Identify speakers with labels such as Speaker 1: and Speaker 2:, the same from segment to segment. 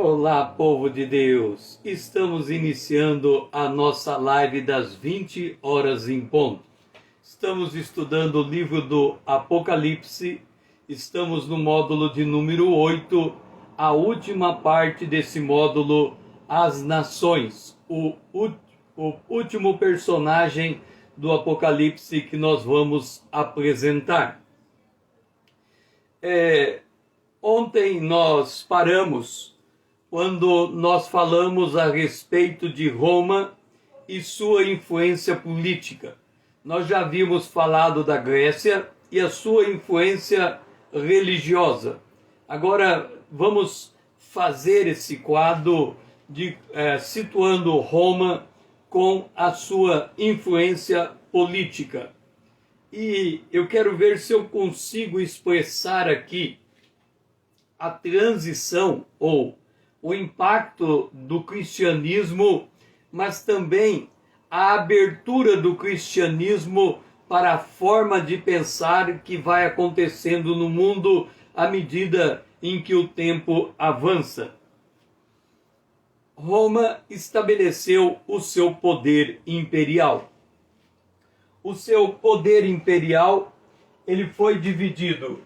Speaker 1: Olá, povo de Deus! Estamos iniciando a nossa live das 20 horas em ponto. Estamos estudando o livro do Apocalipse, estamos no módulo de número 8, a última parte desse módulo, as nações, o último personagem do Apocalipse que nós vamos apresentar. Ontem nós paramos quando nós falamos a respeito de Roma e sua influência política. Nós já havíamos falado da Grécia e a sua influência religiosa. Agora vamos fazer esse quadro situando Roma com a sua influência política. E eu quero ver se eu consigo expressar aqui a transição ou o impacto do cristianismo, mas também a abertura do cristianismo para a forma de pensar que vai acontecendo no mundo à medida em que o tempo avança. Roma estabeleceu o seu poder imperial. O seu poder imperial, ele foi dividido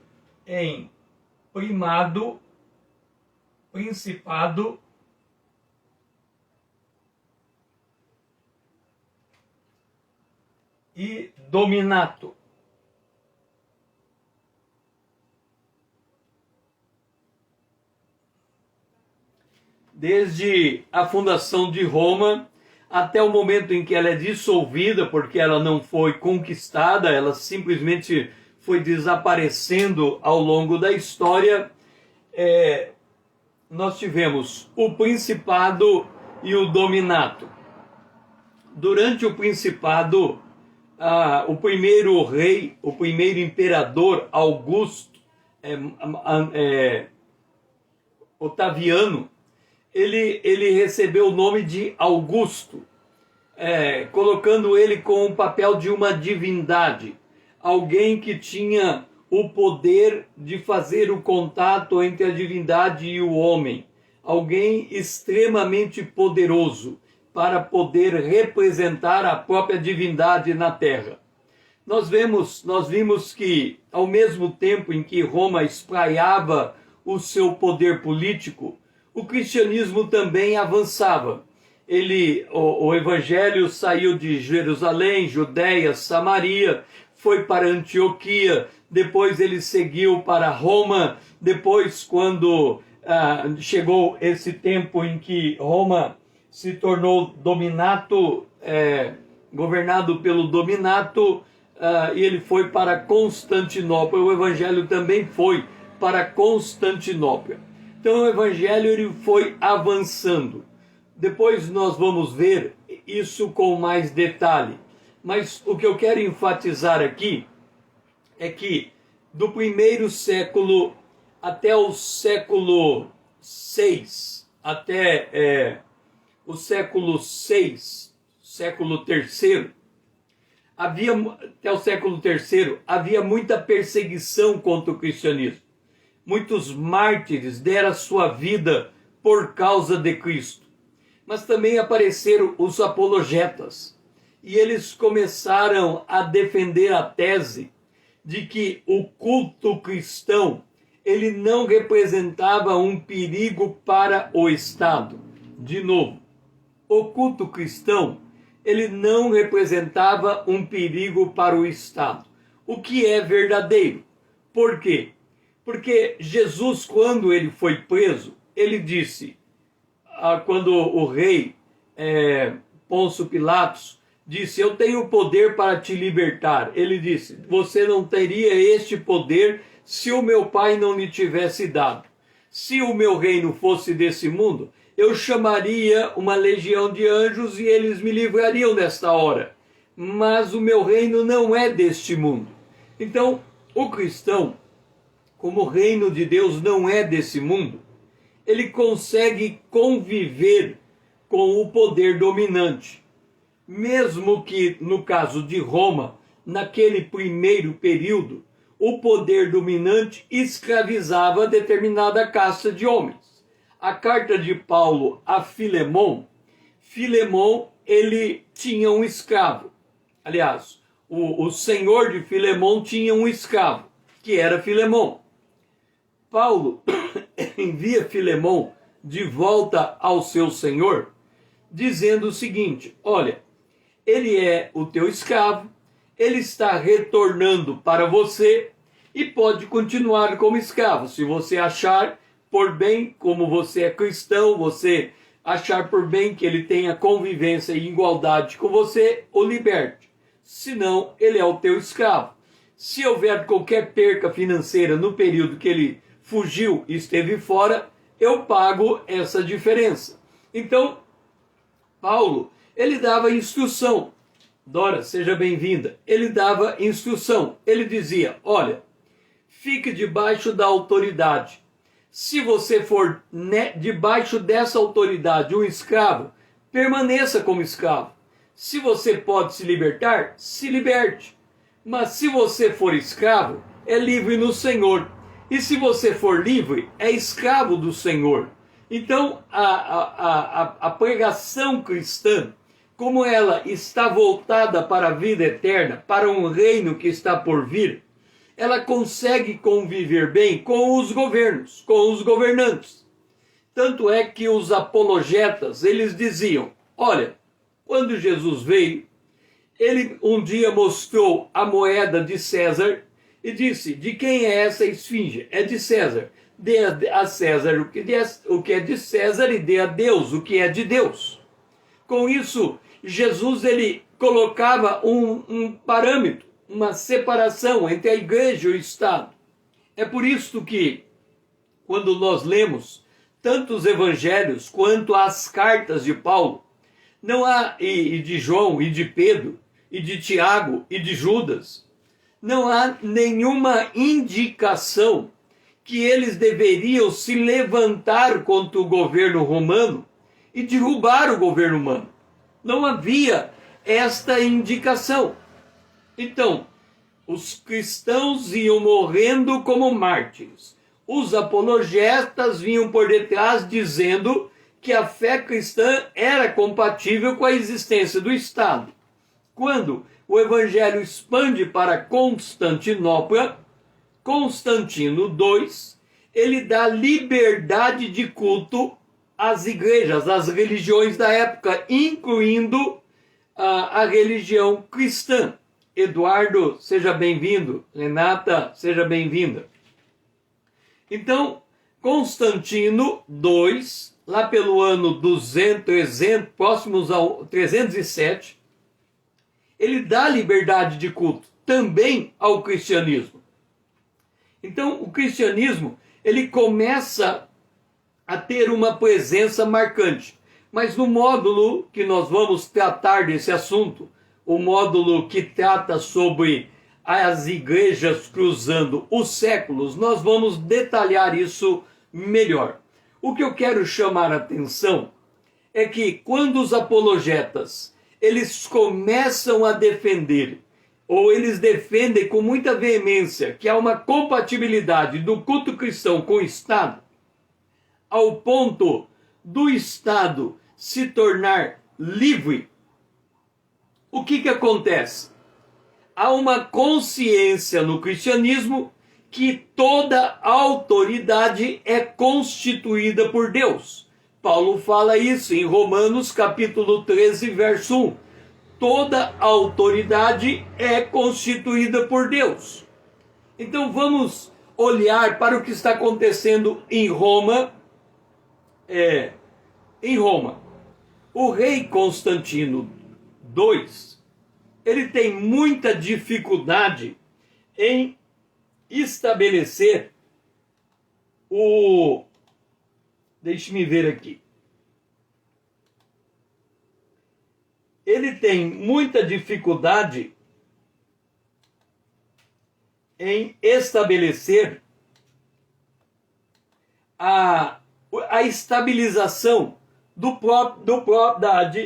Speaker 1: em primado, principado e dominato. Desde a fundação de Roma até o momento em que ela é dissolvida, porque ela não foi conquistada, ela simplesmente foi desaparecendo ao longo da história, nós tivemos o principado e o dominato. Durante o principado, o primeiro rei, o primeiro imperador, Augusto, Otaviano, ele recebeu o nome de Augusto, colocando ele com o papel de uma divindade, alguém que tinha o poder de fazer o contato entre a divindade e o homem, alguém extremamente poderoso para poder representar a própria divindade na terra. Nós vimos que, ao mesmo tempo em que Roma espraiava o seu poder político, o cristianismo também avançava. O evangelho saiu de Jerusalém, Judéia, Samaria, foi para Antioquia, depois ele seguiu para Roma, depois quando chegou esse tempo em que Roma se tornou dominato, governado pelo dominato, e ele foi para Constantinopla. O evangelho também foi para Constantinopla. Então o evangelho ele foi avançando. Depois nós vamos ver isso com mais detalhe. Mas o que eu quero enfatizar aqui é que do primeiro século até o século VI, até o século VI, século III, até o século III, havia muita perseguição contra o cristianismo. Muitos mártires deram a sua vida por causa de Cristo. Mas também apareceram os apologetas. E eles começaram a defender a tese de que o culto cristão ele não representava um perigo para o Estado. De novo, o culto cristão ele não representava um perigo para o Estado. O que é verdadeiro. Por quê? Porque Jesus, quando ele foi preso, ele disse, quando o rei Pôncio Pilatos disse, eu tenho poder para te libertar. Ele disse, você não teria este poder se o meu Pai não lhe tivesse dado. Se o meu reino fosse desse mundo, eu chamaria uma legião de anjos e eles me livrariam nesta hora. Mas o meu reino não é deste mundo. Então, o cristão, como o reino de Deus não é desse mundo, ele consegue conviver com o poder dominante. Mesmo que, no caso de Roma, naquele primeiro período, o poder dominante escravizava determinada casta de homens. a carta de Paulo a Filemon, Filemon, ele tinha um escravo. Aliás, o senhor de Filemon tinha um escravo, que era Filemon. Paulo envia Filemon de volta ao seu senhor, dizendo o seguinte: olha, ele é o teu escravo, ele está retornando para você e pode continuar como escravo. Se você achar por bem, como você é cristão, você achar por bem que ele tenha convivência e igualdade com você, o liberte. Senão, ele é o teu escravo. Se houver qualquer perca financeira no período que ele fugiu e esteve fora, eu pago essa diferença. Então, Paulo, ele dava instrução. Dora, seja bem-vinda. Ele dava instrução. Ele dizia: olha, fique debaixo da autoridade. Se você for debaixo dessa autoridade um escravo, permaneça como escravo. Se você pode se libertar, se liberte. Mas se você for escravo, é livre no Senhor. E se você for livre, é escravo do Senhor. Então, a pregação cristã, como ela está voltada para a vida eterna, para um reino que está por vir, ela consegue conviver bem com os governos, com os governantes. Tanto é que os apologetas, eles diziam: olha, quando Jesus veio, ele um dia mostrou a moeda de César e disse: de quem é essa esfinge? É de César. Dê a César o que é de César e dê a Deus o que é de Deus. Com isso, Jesus ele colocava um parâmetro, uma separação entre a igreja e o Estado. É por isso que, quando nós lemos tanto os evangelhos quanto as cartas de Paulo, não há, e de João, e de Pedro, e de Tiago, e de Judas, não há nenhuma indicação que eles deveriam se levantar contra o governo romano e derrubar o governo romano. Não havia esta indicação. Então, os cristãos iam morrendo como mártires. Os apologetas vinham por detrás dizendo que a fé cristã era compatível com a existência do Estado. Quando o evangelho expande para Constantinopla, Constantino II, ele dá liberdade de culto às igrejas, às religiões da época, incluindo a religião cristã. Eduardo, seja bem-vindo. Renata, seja bem-vinda. Então, Constantino II, lá pelo ano 200, próximos ao 307, ele dá liberdade de culto também ao cristianismo. Então, o cristianismo, ele começa a ter uma presença marcante. Mas no módulo que nós vamos tratar desse assunto, o módulo que trata sobre as igrejas cruzando os séculos, nós vamos detalhar isso melhor. O que eu quero chamar a atenção é que quando os apologetas eles começam a defender, ou eles defendem com muita veemência, que há uma compatibilidade do culto cristão com o Estado, ao ponto do Estado se tornar livre, o que acontece? Há uma consciência no cristianismo que toda autoridade é constituída por Deus. Paulo fala isso em Romanos capítulo 13, verso 1. Toda autoridade é constituída por Deus. Então vamos olhar para o que está acontecendo em Roma. O rei Constantino II, ele tem muita dificuldade em estabelecer deixe-me ver aqui. Ele tem muita dificuldade em estabelecer a estabilização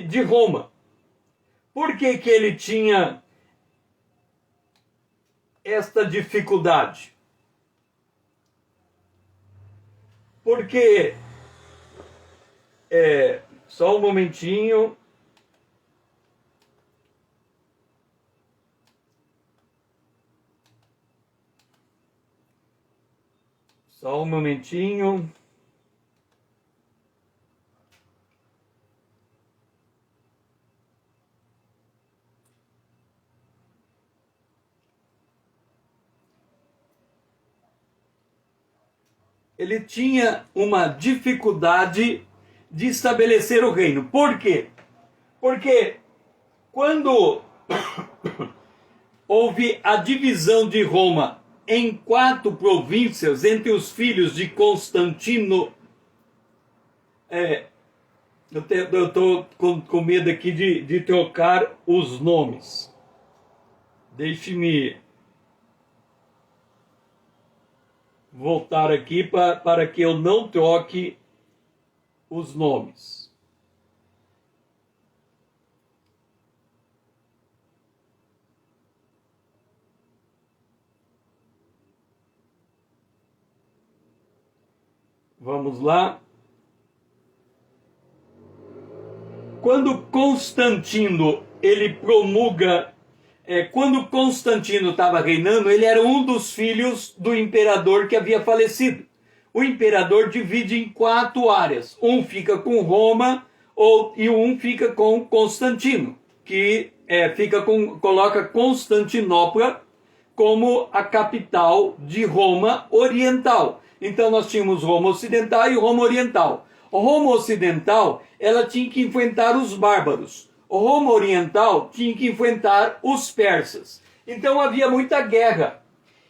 Speaker 1: de Roma. Por que ele tinha esta dificuldade? Porque Só um momentinho. Só um momentinho. Ele tinha uma dificuldade de estabelecer o reino. Por quê? Porque quando houve a divisão de Roma em 4 províncias entre os filhos de Constantino, eu estou com medo aqui de trocar os nomes. Deixe-me voltar aqui para que eu não troque os nomes. Vamos lá. Quando Constantino ele promulga, quando Constantino estava reinando, ele era um dos filhos do imperador que havia falecido. O imperador divide em 4 áreas. Um fica com Roma e um fica com Constantino, que coloca Constantinopla como a capital de Roma Oriental. Então nós tínhamos Roma Ocidental e Roma Oriental. Roma Ocidental, ela tinha que enfrentar os bárbaros. Roma Oriental tinha que enfrentar os persas. Então havia muita guerra.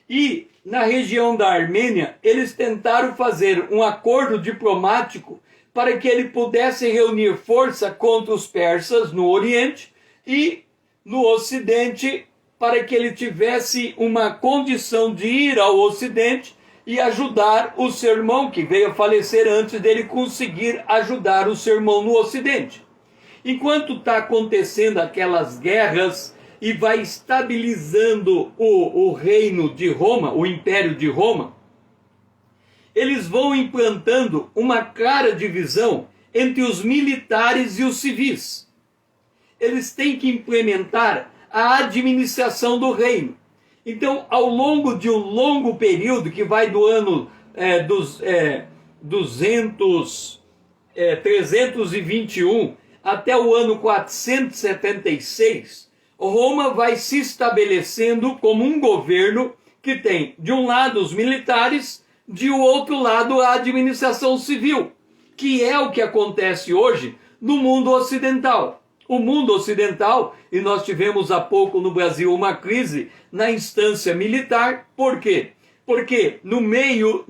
Speaker 1: E na região da Armênia, eles tentaram fazer um acordo diplomático para que ele pudesse reunir força contra os persas no Oriente e no Ocidente, para que ele tivesse uma condição de ir ao Ocidente e ajudar o seu irmão, que veio a falecer antes dele conseguir ajudar o seu irmão no Ocidente. Enquanto está acontecendo aquelas guerras e vai estabilizando o reino de Roma, o Império de Roma, eles vão implantando uma clara divisão entre os militares e os civis. Eles têm que implementar a administração do reino. Então, ao longo de um longo período, que vai do ano 321 até o ano 476, Roma vai se estabelecendo como um governo que tem, de um lado, os militares, de outro lado, a administração civil, que é o que acontece hoje no mundo ocidental. O mundo ocidental, e nós tivemos há pouco no Brasil uma crise na instância militar. Por quê? Porque no meio,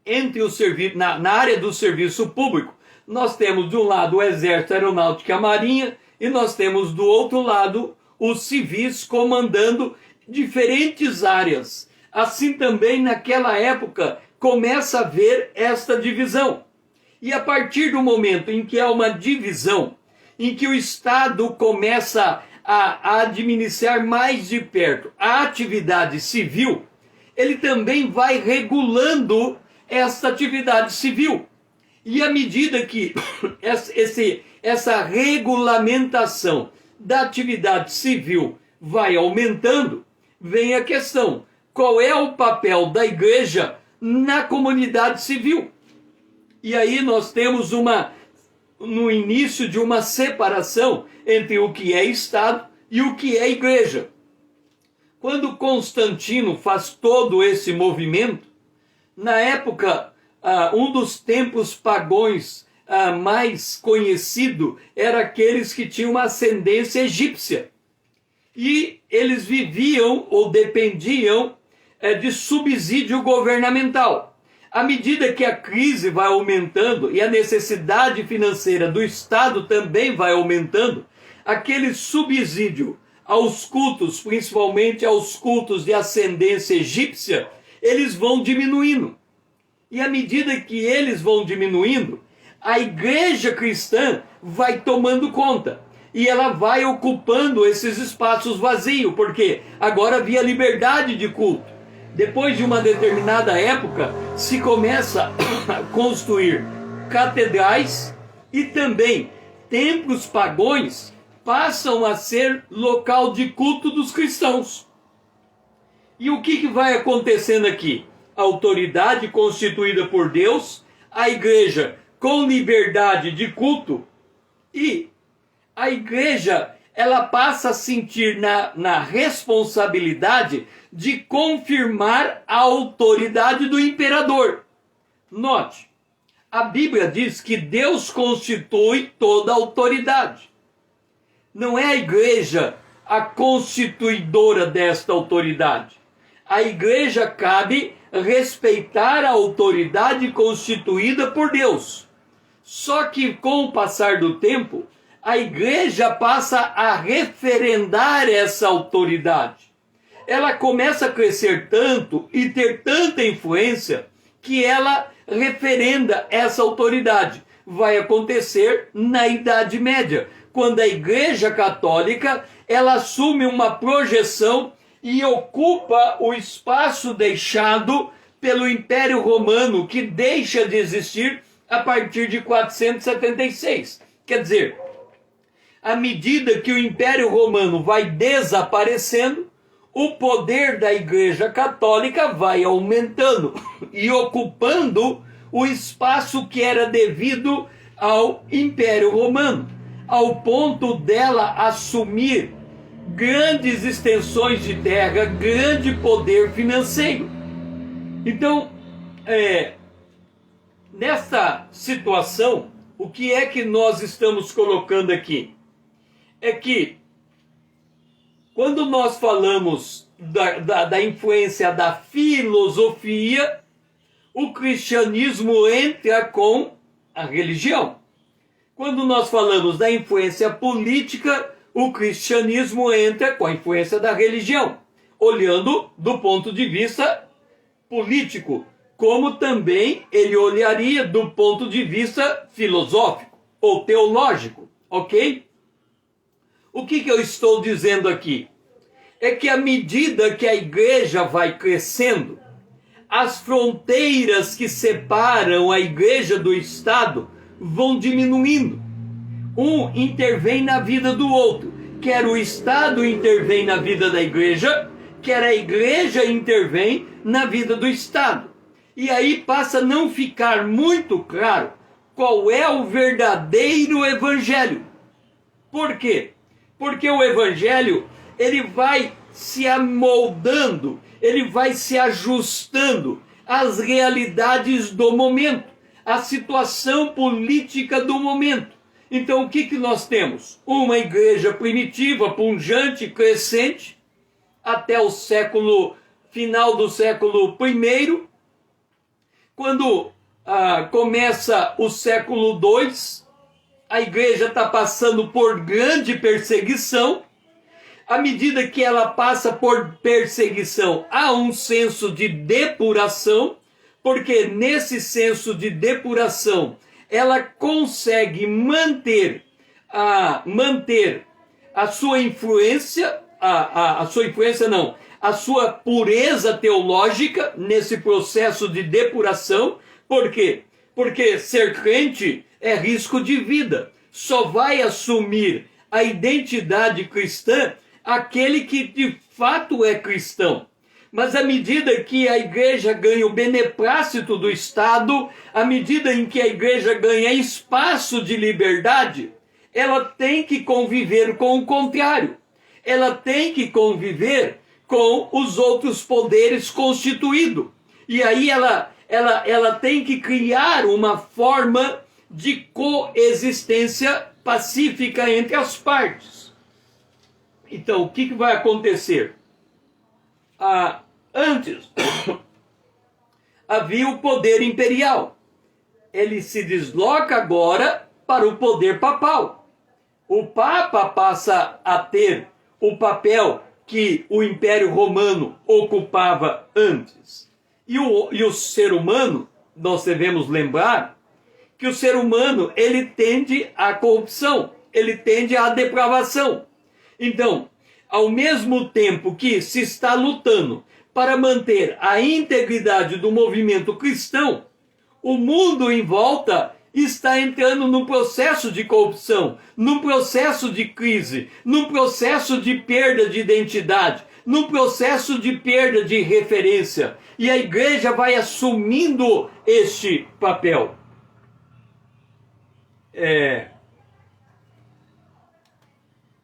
Speaker 1: entre os serviços, na área do serviço público, nós temos de um lado o Exército, a Aeronáutica e a Marinha, e nós temos do outro lado os civis comandando diferentes áreas. Assim também naquela época começa a haver esta divisão. E a partir do momento em que há uma divisão, em que o Estado começa a administrar mais de perto a atividade civil, ele também vai regulando essa atividade civil. E à medida que essa regulamentação da atividade civil vai aumentando, vem a questão: qual é o papel da igreja na comunidade civil? E aí nós temos no início de uma separação entre o que é Estado e o que é igreja. Quando Constantino faz todo esse movimento, na época, um dos templos pagãos mais conhecido era aqueles que tinham uma ascendência egípcia. E eles viviam ou dependiam de subsídio governamental. À medida que a crise vai aumentando e a necessidade financeira do Estado também vai aumentando, aquele subsídio aos cultos, principalmente aos cultos de ascendência egípcia, eles vão diminuindo. E à medida que eles vão diminuindo, a igreja cristã vai tomando conta. E ela vai ocupando esses espaços vazios, porque agora havia liberdade de culto. Depois de uma determinada época, se começa a construir catedrais e também templos pagãos passam a ser local de culto dos cristãos. E o que vai acontecendo aqui? A autoridade constituída por Deus, a igreja com liberdade de culto, e a igreja ela passa a sentir na responsabilidade de confirmar a autoridade do imperador. Note, a Bíblia diz que Deus constitui toda a autoridade. Não é a igreja a constituidora desta autoridade. A igreja cabe respeitar a autoridade constituída por Deus. Só que com o passar do tempo, a igreja passa a referendar essa autoridade. Ela começa a crescer tanto e ter tanta influência que ela referenda essa autoridade. Vai acontecer na Idade Média, quando a Igreja Católica ela assume uma projeção e ocupa o espaço deixado pelo Império Romano, que deixa de existir a partir de 476. Quer dizer, à medida que o Império Romano vai desaparecendo, o poder da Igreja Católica vai aumentando e ocupando o espaço que era devido ao Império Romano, ao ponto dela assumir grandes extensões de terra, grande poder financeiro. Então, nessa situação, o que é que nós estamos colocando aqui? É que, quando nós falamos da influência da filosofia, o cristianismo entra com a religião. Quando nós falamos da influência política, o cristianismo entra com a influência da religião, olhando do ponto de vista político, como também ele olharia do ponto de vista filosófico ou teológico, ok? O que eu estou dizendo aqui? É que à medida que a igreja vai crescendo, as fronteiras que separam a igreja do Estado vão diminuindo. Um intervém na vida do outro. Quer o Estado intervém na vida da igreja, quer a igreja intervém na vida do Estado. E aí passa a não ficar muito claro qual é o verdadeiro evangelho. Por quê? Porque o evangelho, ele vai se amoldando, ele vai se ajustando às realidades do momento, à situação política do momento. Então, o que nós temos? Uma igreja primitiva, pujante, crescente, até o final do século I. Quando começa o século II, a igreja está passando por grande perseguição. À medida que ela passa por perseguição, há um senso de depuração, porque nesse senso de depuração, ela consegue manter a sua influência, a sua pureza teológica nesse processo de depuração. Por quê? Porque ser crente é risco de vida. Só vai assumir a identidade cristã aquele que de fato é cristão. Mas à medida que a igreja ganha o beneplácito do Estado, à medida em que a igreja ganha espaço de liberdade, ela tem que conviver com o contrário. Ela tem que conviver com os outros poderes constituídos. E aí ela tem que criar uma forma de coexistência pacífica entre as partes. Então, o que vai acontecer? Antes, havia o poder imperial. Ele se desloca agora para o poder papal. O Papa passa a ter o papel que o Império Romano ocupava antes. E o ser humano, nós devemos lembrar que o ser humano, ele tende à corrupção, ele tende à depravação. Então, ao mesmo tempo que se está lutando para manter a integridade do movimento cristão, o mundo em volta está entrando num processo de corrupção, num processo de crise, num processo de perda de identidade, num processo de perda de referência. E a igreja vai assumindo este papel.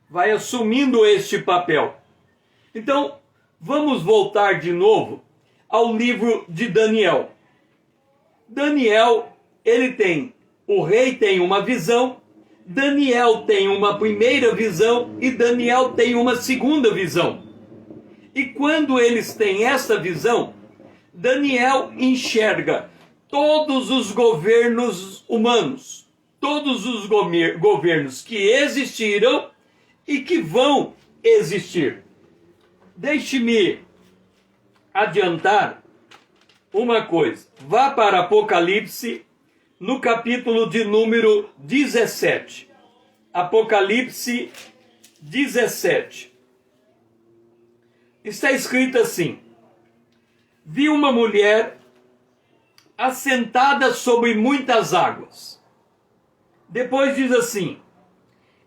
Speaker 1: Vai assumindo este papel. Então, vamos voltar de novo ao livro de Daniel. Daniel, o rei tem uma visão, Daniel tem uma primeira visão e Daniel tem uma segunda visão. E quando eles têm essa visão, Daniel enxerga todos os governos humanos, todos os governos que existiram e que vão existir. Deixe-me adiantar uma coisa. Vá para Apocalipse, no capítulo de número 17. Apocalipse 17. Está escrito assim: vi uma mulher assentada sobre muitas águas. Depois diz assim: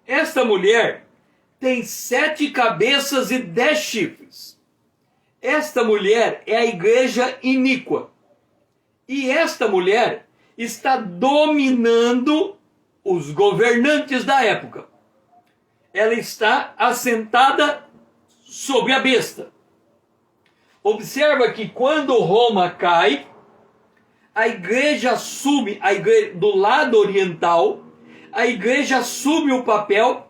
Speaker 1: esta mulher tem 7 cabeças e 10 chifres. Esta mulher é a igreja iníqua. E esta mulher está dominando os governantes da época. Ela está assentada sobre a besta. Observa que quando Roma cai, a igreja assume, do lado oriental, a igreja assume o papel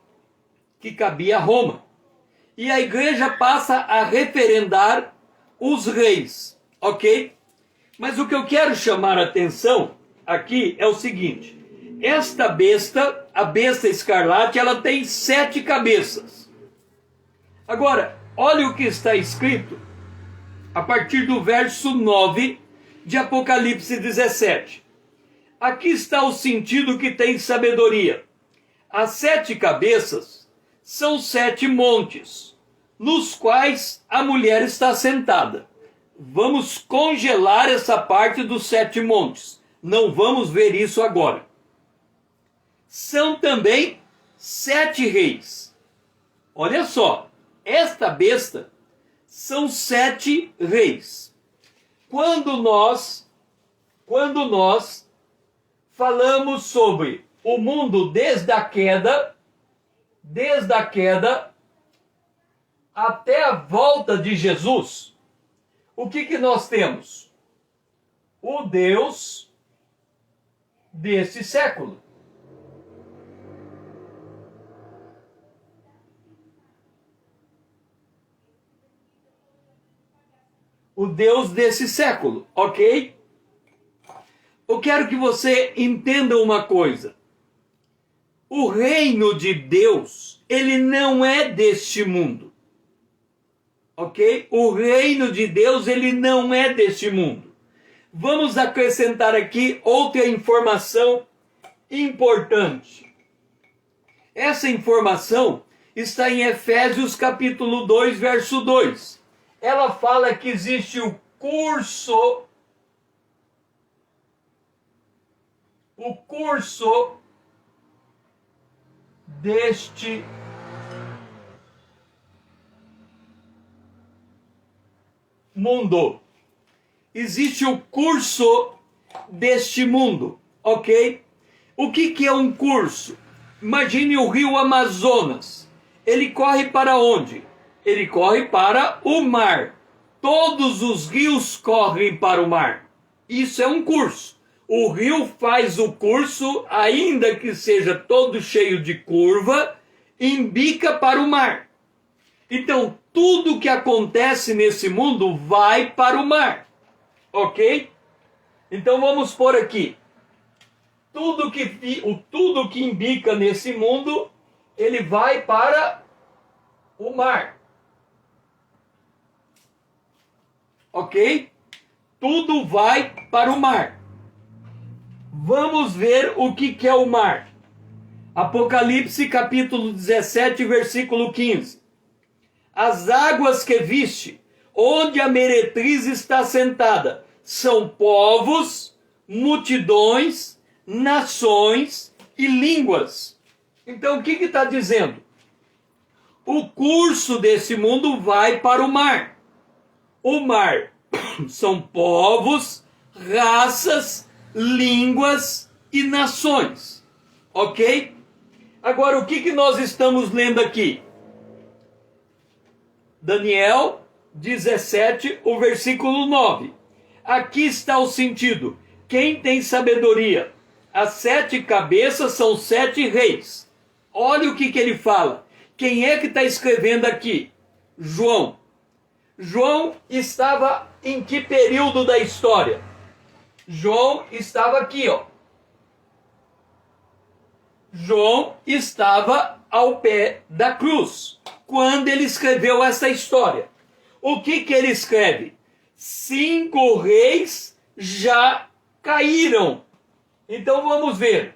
Speaker 1: que cabia a Roma. E a igreja passa a referendar os reis, ok? Mas o que eu quero chamar a atenção aqui é o seguinte: esta besta, a besta escarlate, ela tem 7 cabeças. Agora, olha o que está escrito a partir do verso 9 de Apocalipse 17. Aqui está o sentido que tem sabedoria. As 7 cabeças são 7 montes, nos quais a mulher está sentada. Vamos congelar essa parte dos 7 montes. Não vamos ver isso agora. São também 7 reis. Olha só, esta besta são 7 reis. Quando nós falamos sobre o mundo desde a queda até a volta de Jesus, o que nós temos? O Deus desse século. O Deus desse século, ok? Eu quero que você entenda uma coisa. O reino de Deus, ele não é deste mundo. Ok? O reino de Deus, ele não é deste mundo. Vamos acrescentar aqui outra informação importante. Essa informação está em Efésios capítulo 2, verso 2. Ela fala que existe o curso deste mundo. Existe o curso deste mundo, ok? O que é um curso? Imagine o rio Amazonas. Ele corre para onde? Ele corre para o mar. Todos os rios correm para o mar. Isso é um curso. O rio faz o curso, ainda que seja todo cheio de curva, embica para o mar. Então, tudo que acontece nesse mundo vai para o mar. Ok? Então, vamos pôr aqui. Tudo que embica nesse mundo, ele vai para o mar. Ok? Tudo vai para o mar. Vamos ver o que é o mar. Apocalipse capítulo 17, versículo 15. As águas que viste, onde a meretriz está sentada, são povos, multidões, nações e línguas. Então o que está dizendo? O curso desse mundo vai para o mar. O mar são povos, raças, línguas e nações. Ok? Agora, o que nós estamos lendo aqui? Daniel 17, o versículo 9. Aqui está o sentido. Quem tem sabedoria? As 7 cabeças são 7 reis. Olha o que ele fala. Quem é que está escrevendo aqui? João. João estava em que período da história? João estava aqui, ó. João estava ao pé da cruz quando ele escreveu essa história. O que ele escreve? 5 reis já caíram. Então vamos ver.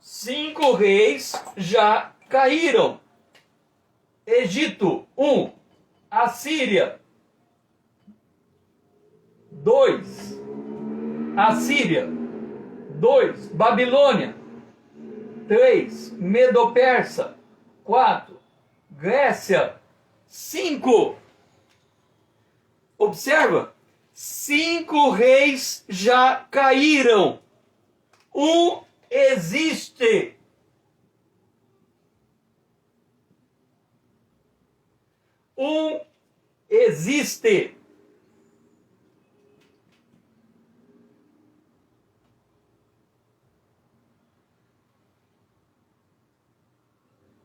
Speaker 1: 5 reis já caíram. Egito, 1. Assíria, 2. Assíria, 2. Babilônia, 3. Medo-Persa, 4. Grécia, 5. Observa, 5 reis já caíram. Um existe. Um existe.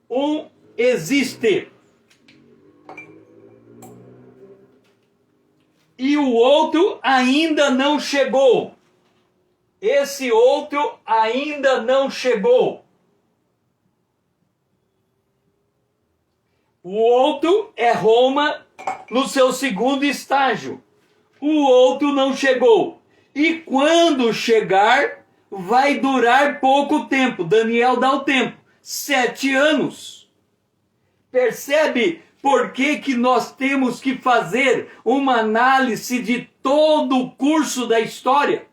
Speaker 1: Um existe. E o outro ainda não chegou. Esse outro ainda não chegou. O outro é Roma no seu segundo estágio. O outro não chegou. E quando chegar, vai durar pouco tempo. Daniel dá o tempo. 7 anos. Percebe por que nós temos que fazer uma análise de todo o curso da história?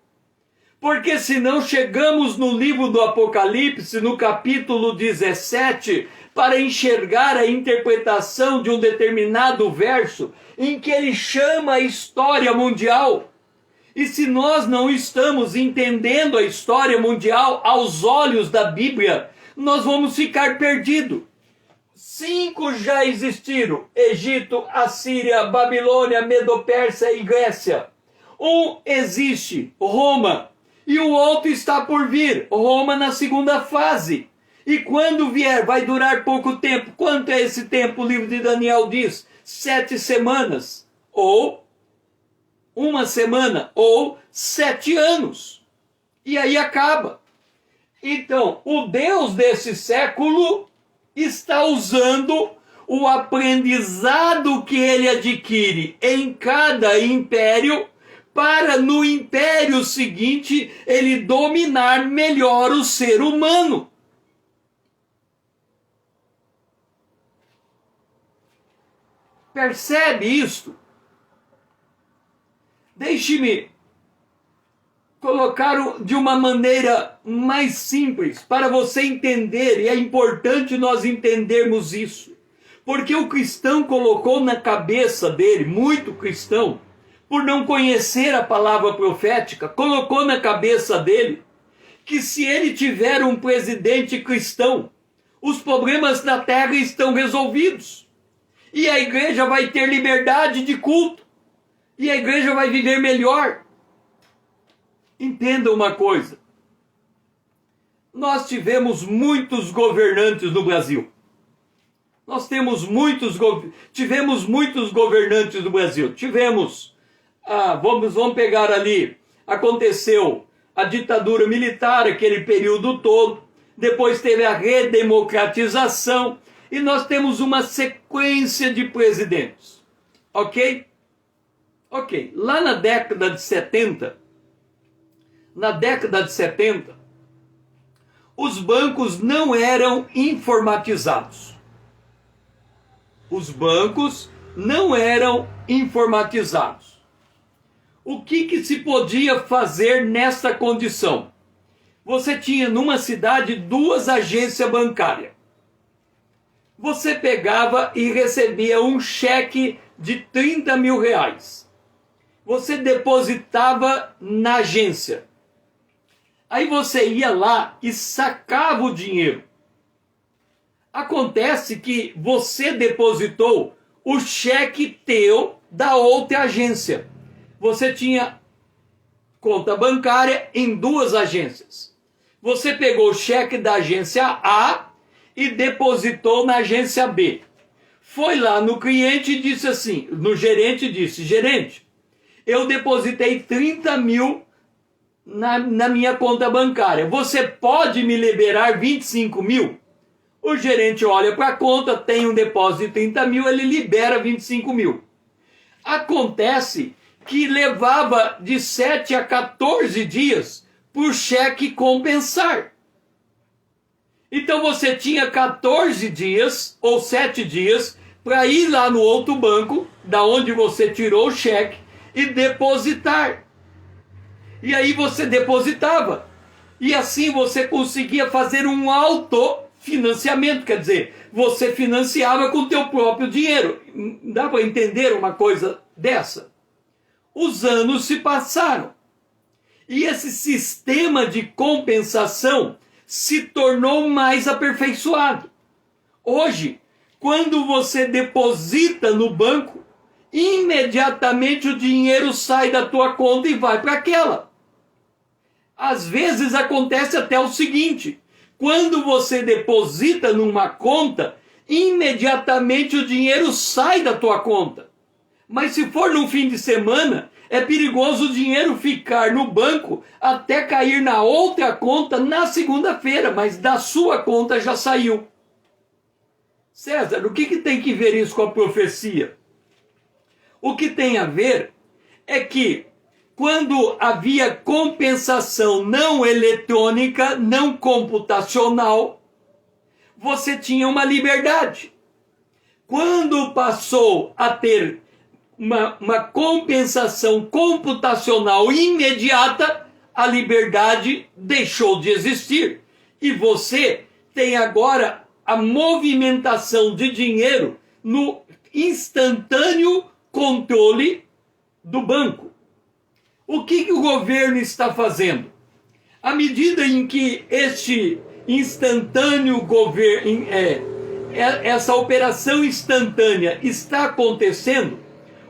Speaker 1: Porque senão chegamos no livro do Apocalipse, no capítulo 17, para enxergar a interpretação de um determinado verso em que ele chama a história mundial. E se nós não estamos entendendo a história mundial aos olhos da Bíblia, nós vamos ficar perdidos. 5 já existiram: Egito, Assíria, Babilônia, Medo-Persa e Grécia. Um existe, Roma, e o outro está por vir, Roma na segunda fase. E quando vier, vai durar pouco tempo. Quanto é esse tempo? O livro de Daniel diz: 7 semanas, ou 1 semana, ou 7 anos. E aí acaba. Então, o Deus desse século está usando o aprendizado que ele adquire em cada império para no império seguinte ele dominar melhor o ser humano. Percebe isto? Deixe-me colocar de uma maneira mais simples para você entender, e é importante nós entendermos isso. Porque o cristão colocou na cabeça dele, muito cristão, por não conhecer a palavra profética, colocou na cabeça dele que se ele tiver um presidente cristão, os problemas da terra estão resolvidos. E a igreja vai ter liberdade de culto. E a igreja vai viver melhor. Entenda uma coisa. Nós tivemos muitos governantes no Brasil. Tivemos muitos governantes no Brasil. Vamos pegar ali. Aconteceu a ditadura militar, aquele período todo. Depois teve a redemocratização. E nós temos uma sequência de presidentes. Ok? Ok. Lá na década de 70, os bancos não eram informatizados. O que se podia fazer nessa condição? Você tinha numa cidade 2 agências bancárias. Você pegava e recebia um cheque de 30 mil reais. Você depositava na agência. Aí você ia lá e sacava o dinheiro. Acontece que você depositou o cheque teu da outra agência. Você tinha conta bancária em 2 agências. Você pegou o cheque da agência A e depositou na agência B. Foi lá no cliente e disse assim, no gerente disse, gerente, eu depositei 30 mil na minha conta bancária. Você pode me liberar 25 mil? O gerente olha para a conta, tem um depósito de 30 mil, ele libera 25 mil. Acontece que levava de 7 a 14 dias por cheque compensar. Então você tinha 14 dias ou 7 dias para ir lá no outro banco, da onde você tirou o cheque, e depositar. E aí você depositava. E assim você conseguia fazer um autofinanciamento, quer dizer, você financiava com o teu próprio dinheiro. Dá para entender uma coisa dessa? Os anos se passaram. E esse sistema de compensação se tornou mais aperfeiçoado. Hoje, quando você deposita no banco, imediatamente o dinheiro sai da tua conta e vai para aquela. Às vezes acontece até o seguinte, quando você deposita numa conta, imediatamente o dinheiro sai da tua conta. Mas se for no fim de semana, é perigoso o dinheiro ficar no banco até cair na outra conta na segunda-feira, mas da sua conta já saiu. César, o que tem que ver isso com a profecia? O que tem a ver é que quando havia compensação não eletrônica, não computacional, você tinha uma liberdade. Quando passou a ter uma compensação computacional imediata, a liberdade deixou de existir. E você tem agora a movimentação de dinheiro no instantâneo controle do banco. O que o governo está fazendo? À medida em que este instantâneo governo, essa operação instantânea está acontecendo,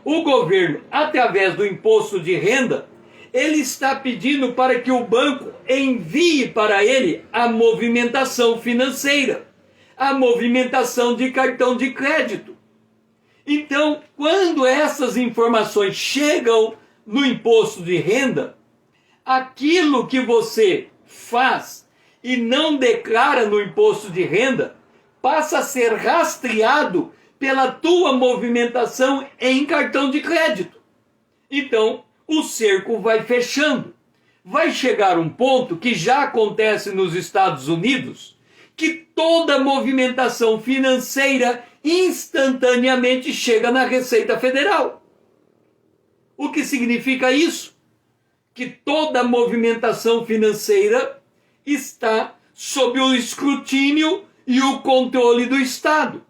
Speaker 1: o governo, através do imposto de renda, ele está pedindo para que o banco envie para ele a movimentação financeira, a movimentação de cartão de crédito. Então, quando essas informações chegam no imposto de renda, aquilo que você faz e não declara no imposto de renda passa a ser rastreado pela tua movimentação em cartão de crédito. Então, o cerco vai fechando. Vai chegar um ponto que já acontece nos Estados Unidos, que toda movimentação financeira instantaneamente chega na Receita Federal. O que significa isso? Que toda movimentação financeira está sob o escrutínio e o controle do Estado.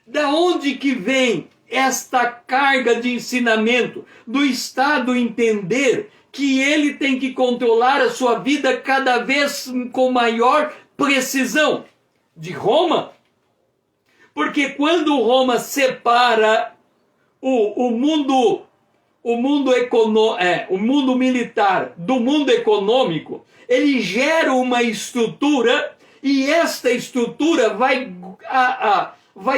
Speaker 1: Da onde que vem esta carga de ensinamento do Estado entender que ele tem que controlar a sua vida cada vez com maior precisão? De Roma? Porque quando Roma separa o mundo militar do mundo econômico, ele gera uma estrutura e esta estrutura vai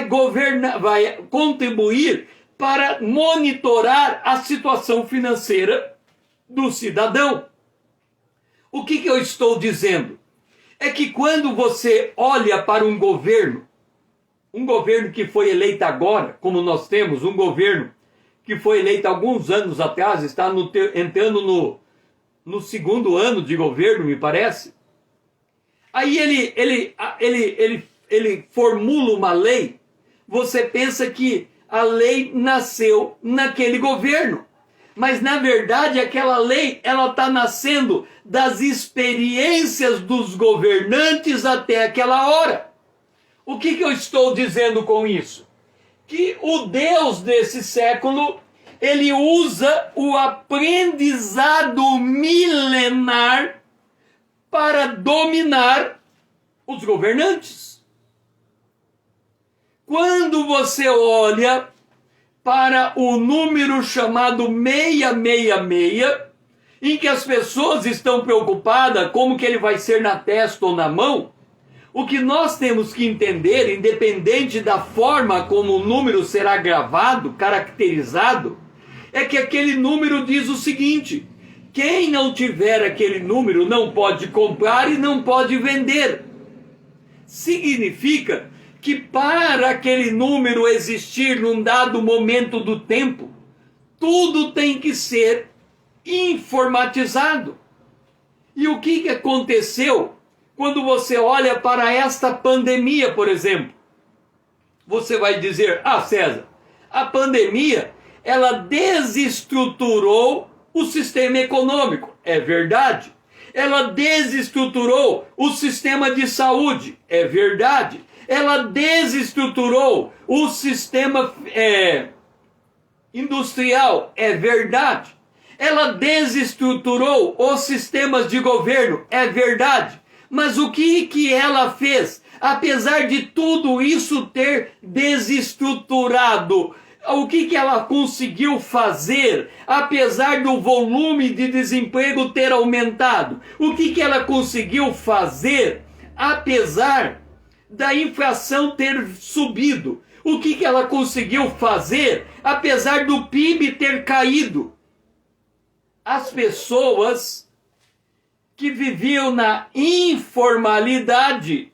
Speaker 1: governar, vai contribuir para monitorar a situação financeira do cidadão. O que eu estou dizendo? É que quando você olha para um governo que foi eleito agora, como nós temos um governo que foi eleito alguns anos atrás, está entrando no 2º ano de governo, me parece. Aí ele formula uma lei, você pensa que a lei nasceu naquele governo. Mas na verdade aquela lei, ela está nascendo das experiências dos governantes até aquela hora. O que eu estou dizendo com isso? Que o Deus desse século, ele usa o aprendizado milenar para dominar os governantes. Quando você olha para o número chamado 666, em que as pessoas estão preocupadas como que ele vai ser na testa ou na mão, o que nós temos que entender, independente da forma como o número será gravado, caracterizado, é que aquele número diz o seguinte: quem não tiver aquele número não pode comprar e não pode vender. Significa que para aquele número existir num dado momento do tempo, tudo tem que ser informatizado. E o que aconteceu quando você olha para esta pandemia, por exemplo? Você vai dizer: ah, César, a pandemia, ela desestruturou o sistema econômico. É verdade. Ela desestruturou o sistema de saúde. É verdade. Ela desestruturou o sistema industrial. É verdade. Ela desestruturou os sistemas de governo. É verdade. Mas o que ela fez? Apesar de tudo isso ter desestruturado, o que ela conseguiu fazer, apesar do volume de desemprego ter aumentado? O que ela conseguiu fazer, apesar da inflação ter subido? O que ela conseguiu fazer, apesar do PIB ter caído? As pessoas que viviam na informalidade,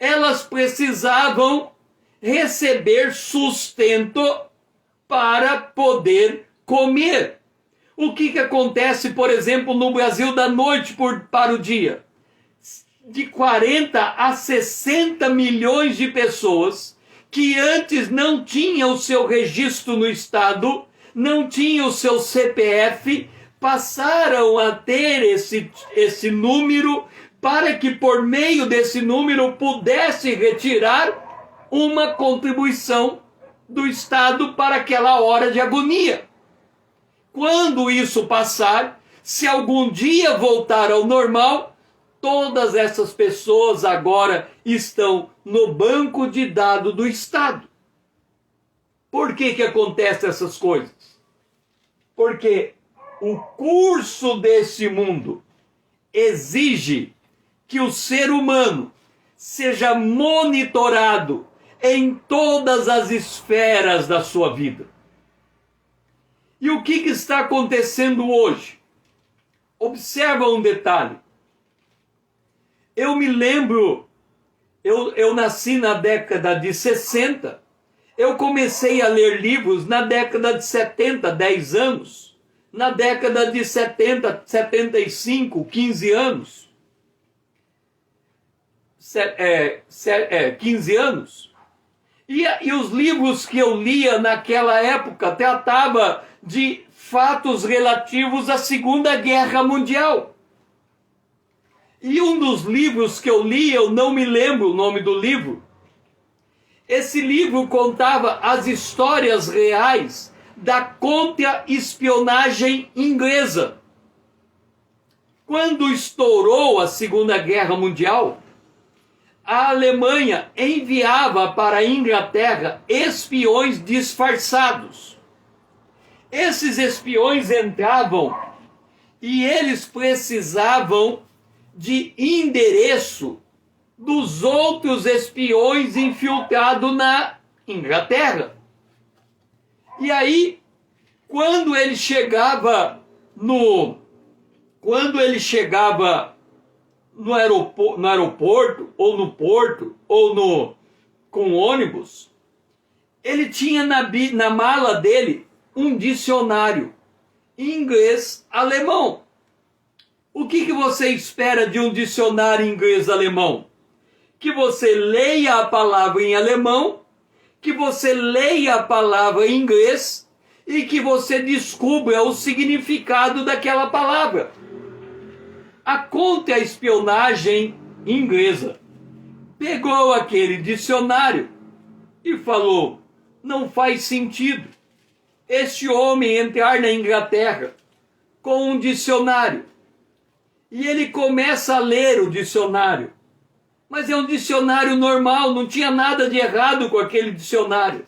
Speaker 1: elas precisavam receber sustento para poder comer. O que acontece, por exemplo, no Brasil da noite para o dia? De 40 a 60 milhões de pessoas que antes não tinham o seu registro no Estado, não tinham o seu CPF, passaram a ter esse número para que por meio desse número pudesse retirar uma contribuição do Estado para aquela hora de agonia. Quando isso passar, se algum dia voltar ao normal, todas essas pessoas agora estão no banco de dados do Estado. Por que acontecem essas coisas? Porque o curso desse mundo exige que o ser humano seja monitorado em todas as esferas da sua vida. E o que está acontecendo hoje? Observa um detalhe. Eu me lembro, eu nasci na década de 60, eu comecei a ler livros na década de 70, 10 anos, na década de 70, 75, 15 anos, 15 anos. E os livros que eu lia naquela época tratavam de fatos relativos à Segunda Guerra Mundial. E um dos livros que eu li, eu não me lembro o nome do livro, esse livro contava as histórias reais da contra-espionagem inglesa. Quando estourou a Segunda Guerra Mundial, a Alemanha enviava para a Inglaterra espiões disfarçados. Esses espiões entravam e eles precisavam de endereço dos outros espiões infiltrados na Inglaterra. E aí, quando ele chegava no aeroporto, ou no porto, ou com ônibus, ele tinha na mala dele um dicionário inglês-alemão. O que você espera de um dicionário inglês-alemão? Que você leia a palavra em alemão, que você leia a palavra em inglês e que você descubra o significado daquela palavra. A contra-espionagem inglesa pegou aquele dicionário e falou: não faz sentido este homem entrar na Inglaterra com um dicionário. E ele começa a ler o dicionário. Mas é um dicionário normal, não tinha nada de errado com aquele dicionário.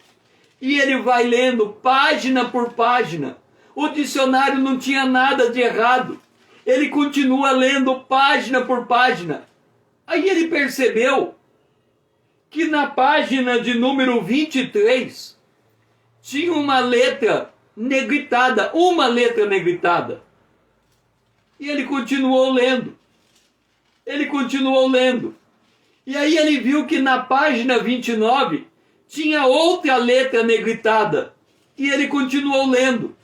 Speaker 1: E ele vai lendo página por página. O dicionário não tinha nada de errado. Ele continua lendo página por página. Aí ele percebeu que na página de número 23 tinha uma letra negritada, E ele continuou lendo. E aí ele viu que na página 29 tinha outra letra negritada. E ele continuou lendo.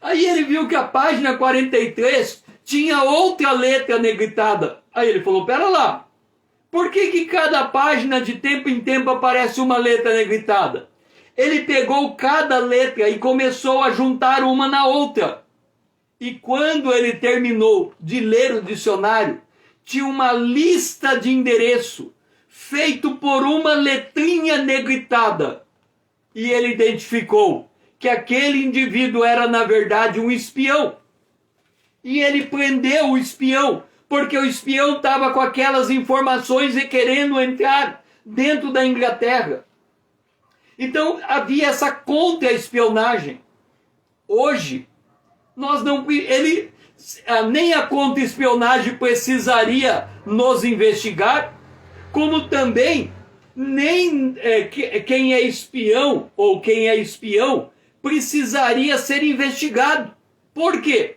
Speaker 1: Aí ele viu que a página 43 tinha outra letra negritada. Aí ele falou: pera lá, por que cada página de tempo em tempo aparece uma letra negritada? Ele pegou cada letra e começou a juntar uma na outra. E quando ele terminou de ler o dicionário, tinha uma lista de endereço feito por uma letrinha negritada. E ele identificou que aquele indivíduo era, na verdade, um espião. E ele prendeu o espião, porque o espião estava com aquelas informações e querendo entrar dentro da Inglaterra. Então havia essa contra-espionagem. Hoje, nem a contra-espionagem precisaria nos investigar, como também quem é espião ou quem é espião precisaria ser investigado. Por quê?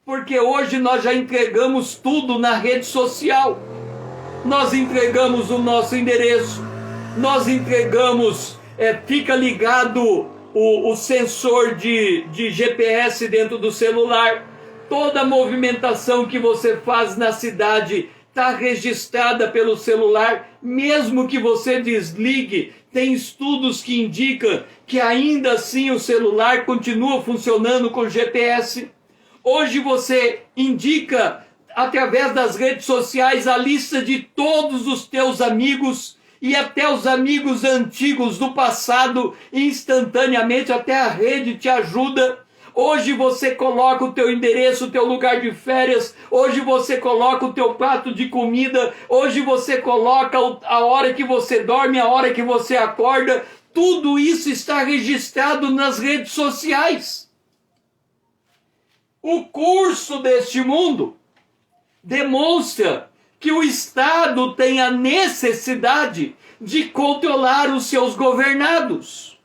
Speaker 1: Porque hoje nós já entregamos tudo na rede social. Nós entregamos o nosso endereço, nós entregamos, fica ligado o sensor de GPS dentro do celular. Toda a movimentação que você faz na cidade está registrada pelo celular, mesmo que você desligue. Tem estudos que indicam que ainda assim o celular continua funcionando com GPS. Hoje você indica, através das redes sociais, a lista de todos os teus amigos e até os amigos antigos do passado, instantaneamente, até a rede te ajuda. Hoje você coloca o teu endereço, o teu lugar de férias, hoje você coloca o teu prato de comida, hoje você coloca a hora que você dorme, a hora que você acorda. Tudo isso está registrado nas redes sociais. O curso deste mundo demonstra que o Estado tem a necessidade de controlar os seus governados.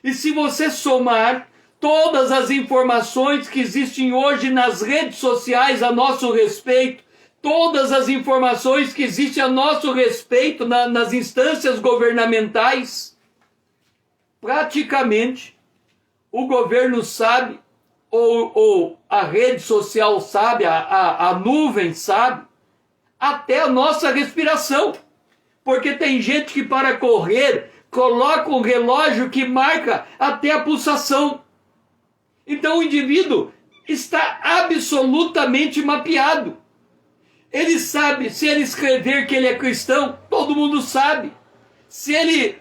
Speaker 1: E se você somar todas as informações que existem hoje nas redes sociais a nosso respeito, todas as informações que existem a nosso respeito nas instâncias governamentais, praticamente o governo sabe, ou a rede social sabe, a nuvem sabe, até a nossa respiração. Porque tem gente que, para correr, coloca um relógio que marca até a pulsação. Então o indivíduo está absolutamente mapeado. Ele sabe, se ele escrever que ele é cristão, todo mundo sabe. Se ele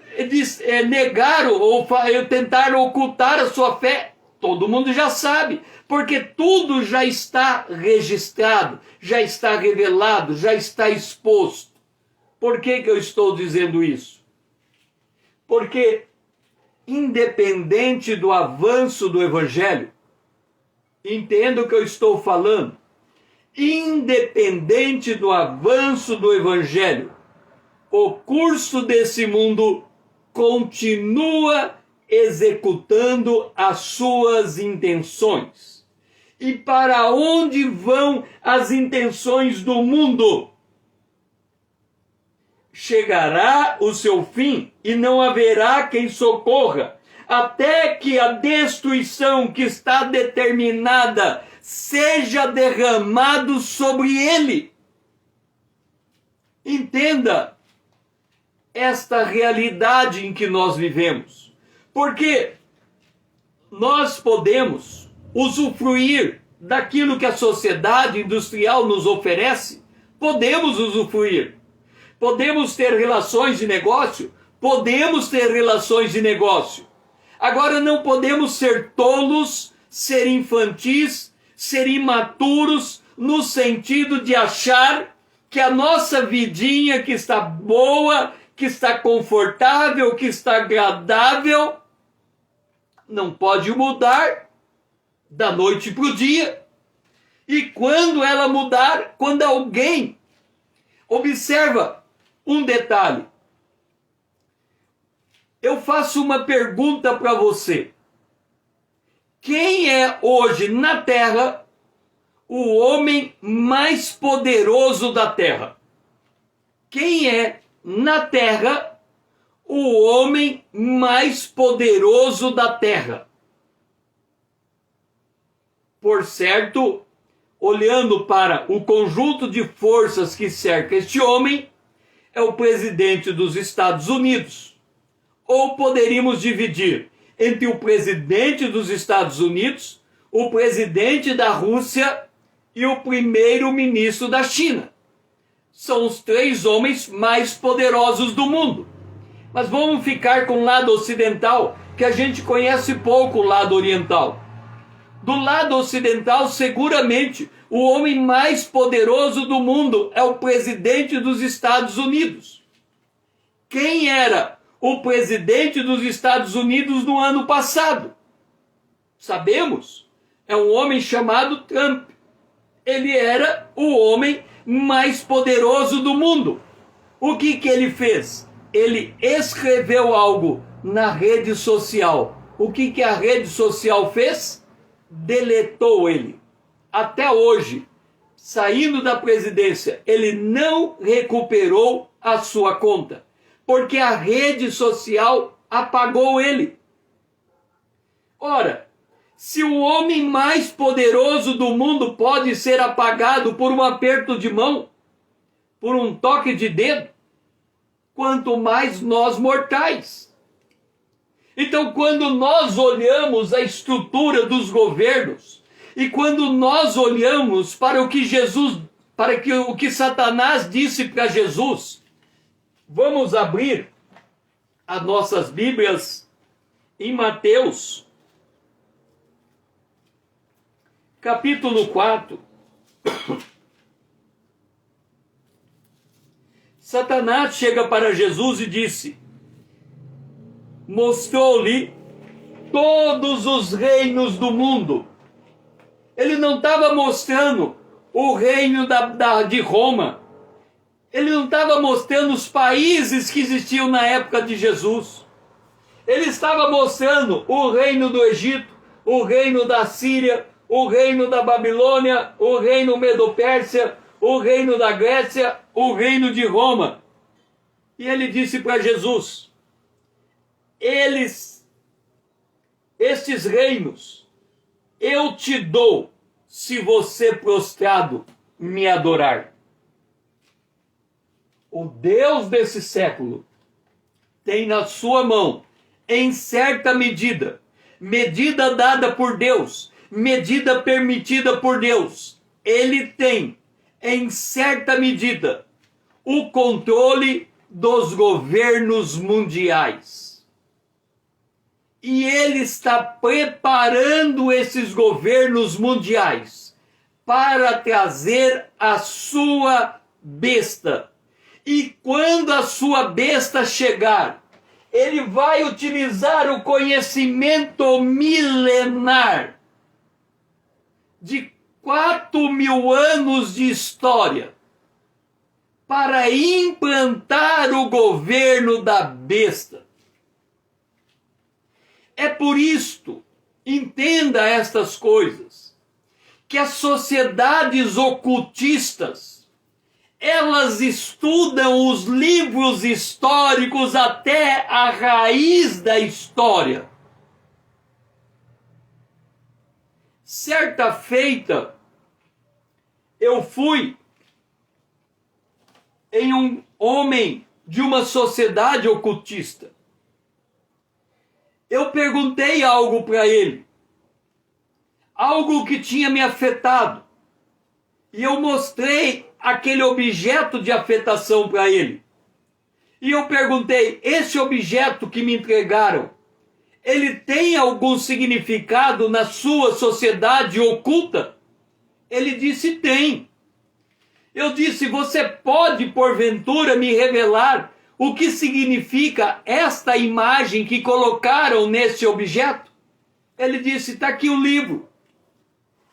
Speaker 1: negar ou tentar ocultar a sua fé, todo mundo já sabe. Porque tudo já está registrado, já está revelado, já está exposto. Por que eu estou dizendo isso? Porque, independente do avanço do Evangelho, entenda o que eu estou falando, independente do avanço do Evangelho, o curso desse mundo continua executando as suas intenções. E para onde vão as intenções do mundo? Chegará o seu fim e não haverá quem socorra, até que a destruição que está determinada seja derramado sobre ele. Entenda, esta realidade em que nós vivemos. Porque nós podemos usufruir daquilo que a sociedade industrial nos oferece, podemos usufruir. Podemos ter relações de negócio, podemos ter relações de negócio. Agora não podemos ser tolos, ser infantis, ser imaturos, no sentido de achar que a nossa vidinha que está boa, que está confortável, que está agradável, não pode mudar da noite para o dia. E quando ela mudar, quando alguém observa um detalhe, eu faço uma pergunta para você. Quem é hoje na Terra o homem mais poderoso da Terra? Quem é na Terra o homem mais poderoso da Terra? Por certo, olhando para o conjunto de forças que cerca este homem, é o presidente dos Estados Unidos. Ou poderíamos dividir entre o presidente dos Estados Unidos, o presidente da Rússia e o primeiro-ministro da China. São os 3 homens mais poderosos do mundo. Mas vamos ficar com o lado ocidental, que a gente conhece pouco o lado oriental. Do lado ocidental, seguramente, o homem mais poderoso do mundo é o presidente dos Estados Unidos. Quem era o presidente dos Estados Unidos no ano passado? Sabemos. É um homem chamado Trump. Ele era o homem mais poderoso do mundo. O que ele fez? Ele escreveu algo na rede social. O que a rede social fez? Deletou ele. Até hoje, saindo da presidência, ele não recuperou a sua conta, porque a rede social apagou ele. Ora, se o homem mais poderoso do mundo pode ser apagado por um aperto de mão, por um toque de dedo, quanto mais nós mortais. Então, quando nós olhamos a estrutura dos governos, e quando nós olhamos para o que o que Satanás disse para Jesus, vamos abrir as nossas Bíblias em Mateus, capítulo 4. Satanás chega para Jesus e disse, mostrou-lhe todos os reinos do mundo. Ele não estava mostrando o reino de Roma. Ele não estava mostrando os países que existiam na época de Jesus. Ele estava mostrando o reino do Egito, o reino da Síria, o reino da Babilônia, o reino Medo-Pérsia, o reino da Grécia, o reino de Roma. E ele disse para Jesus, estes reinos, eu te dou, se você prostrado me adorar. O Deus desse século tem na sua mão, em certa medida, medida dada por Deus, medida permitida por Deus, ele tem, em certa medida, o controle dos governos mundiais. E ele está preparando esses governos mundiais para trazer a sua besta. E quando a sua besta chegar, ele vai utilizar o conhecimento milenar de 4.000 anos de história para implantar o governo da besta. É por isto, entenda estas coisas, que as sociedades ocultistas, elas estudam os livros históricos até a raiz da história. Certa feita, eu fui em um homem de uma sociedade ocultista. Eu perguntei algo para ele, algo que tinha me afetado, e eu mostrei aquele objeto de afetação para ele. E eu perguntei, esse objeto que me entregaram, ele tem algum significado na sua sociedade oculta? Ele disse, tem. Eu disse, você pode porventura me revelar o que significa esta imagem que colocaram nesse objeto? Ele disse, está aqui o livro.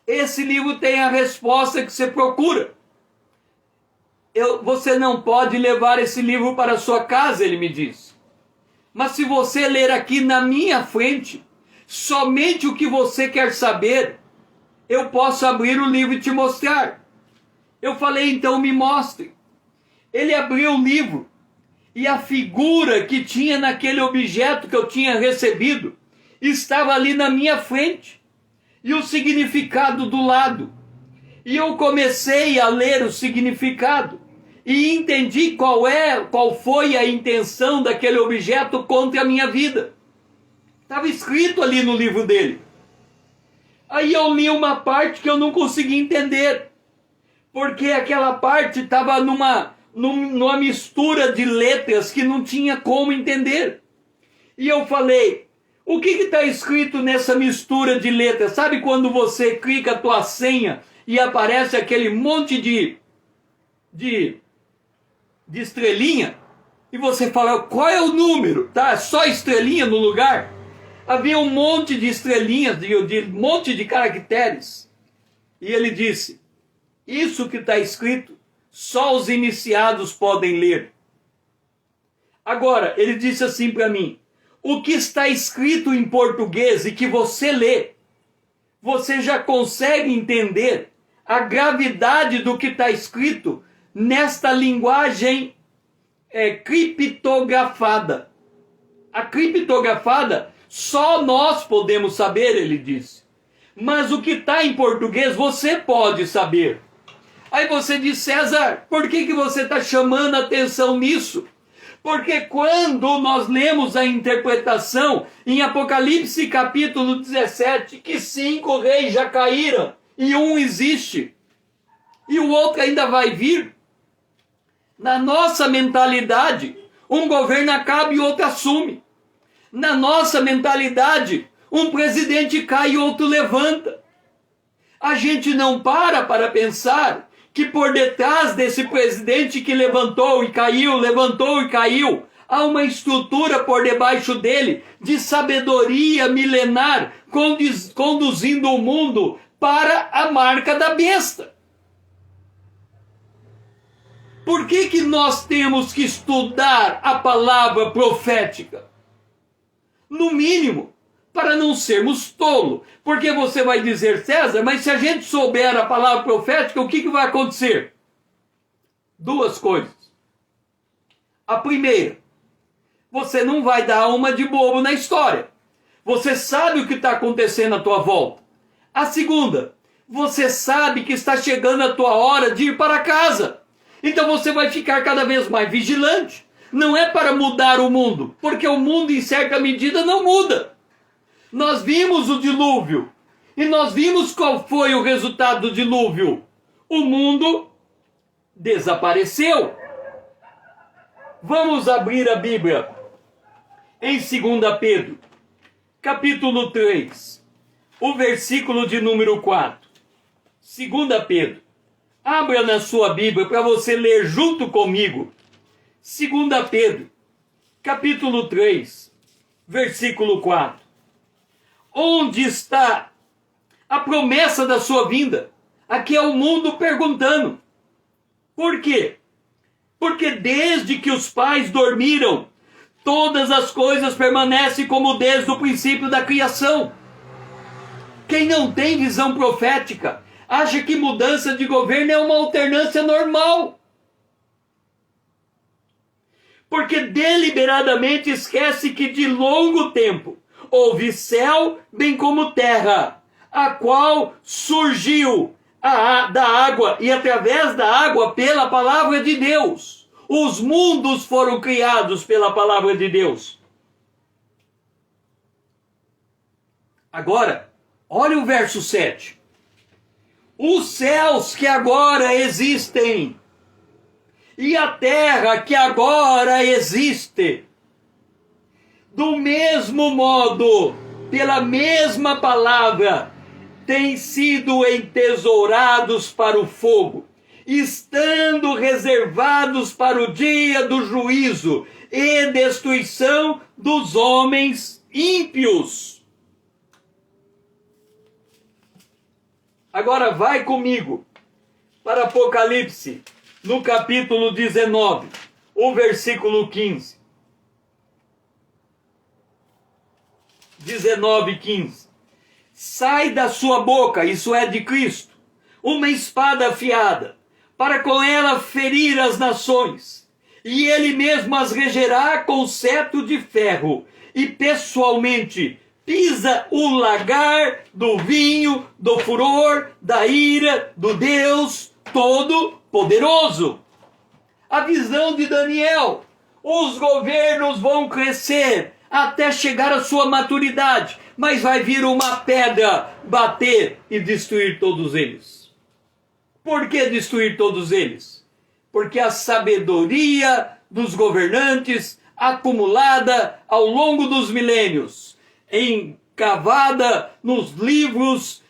Speaker 1: Esse livro tem a resposta que você procura. Você não pode levar esse livro para a sua casa, ele me disse. Mas se você ler aqui na minha frente, somente o que você quer saber, eu posso abrir o livro e te mostrar. Eu falei, então me mostre. Ele abriu o livro e a figura que tinha naquele objeto que eu tinha recebido estava ali na minha frente. E o significado do lado. E eu comecei a ler o significado e entendi qual foi a intenção daquele objeto contra a minha vida. Estava escrito ali no livro dele. Aí eu li uma parte que eu não consegui entender, porque aquela parte estava numa mistura de letras que não tinha como entender. E eu falei, o que está escrito nessa mistura de letras? Sabe quando você clica a tua senha e aparece aquele monte de estrelinha? E você fala, qual é o número? Tá, só estrelinha no lugar? Havia um monte de estrelinhas, de monte de caracteres. E ele disse, isso que está escrito, só os iniciados podem ler. Agora, ele disse assim para mim, o que está escrito em português e que você lê, você já consegue entender a gravidade do que está escrito nesta linguagem criptografada. A criptografada só nós podemos saber, ele disse. Mas o que está em português você pode saber. Aí você diz, César, por que você está chamando a atenção nisso? Porque quando nós lemos a interpretação em Apocalipse capítulo 17, que 5 reis já caíram e um existe, e o outro ainda vai vir, na nossa mentalidade, um governo acaba e outro assume. Na nossa mentalidade, um presidente cai e outro levanta. A gente não para pensar que por detrás desse presidente que levantou e caiu, há uma estrutura por debaixo dele de sabedoria milenar, conduzindo o mundo para a marca da besta. Por que nós temos que estudar a palavra profética? No mínimo, para não sermos tolos. Porque você vai dizer, César, mas se a gente souber a palavra profética, o que vai acontecer? Duas coisas. A primeira, você não vai dar uma de bobo na história. Você sabe o que está acontecendo à tua volta. A segunda, você sabe que está chegando a tua hora de ir para casa. Então você vai ficar cada vez mais vigilante. Não é para mudar o mundo, porque o mundo em certa medida não muda. Nós vimos o dilúvio, e nós vimos qual foi o resultado do dilúvio. O mundo desapareceu. Vamos abrir a Bíblia em 2 Pedro, capítulo 3, o versículo de número 4. 2 Pedro. Abra na sua Bíblia para você ler junto comigo. 2 Pedro, capítulo 3, versículo 4. Onde está a promessa da sua vinda? Aqui é o mundo perguntando. Por quê? Porque desde que os pais dormiram, todas as coisas permanecem como desde o princípio da criação. Quem não tem visão profética acha que mudança de governo é uma alternância normal. Porque deliberadamente esquece que de longo tempo houve céu bem como terra, a qual surgiu da água e através da água pela palavra de Deus. Os mundos foram criados pela palavra de Deus. Agora, olha o verso 7. Os céus que agora existem e a terra que agora existe, do mesmo modo, pela mesma palavra, têm sido entesourados para o fogo, estando reservados para o dia do juízo e destruição dos homens ímpios. Agora vai comigo para Apocalipse, no capítulo 19, o versículo 15. 19:15. Sai da sua boca, isso é de Cristo, uma espada afiada, para com ela ferir as nações, e ele mesmo as regerá com cetro de ferro, e pessoalmente pisa o lagar do vinho, do furor, da ira do Deus Todo-Poderoso. A visão de Daniel: os governos vão crescer até chegar à sua maturidade, mas vai vir uma pedra bater e destruir todos eles. Por que destruir todos eles? Porque a sabedoria dos governantes, acumulada ao longo dos milênios, encavada nos livros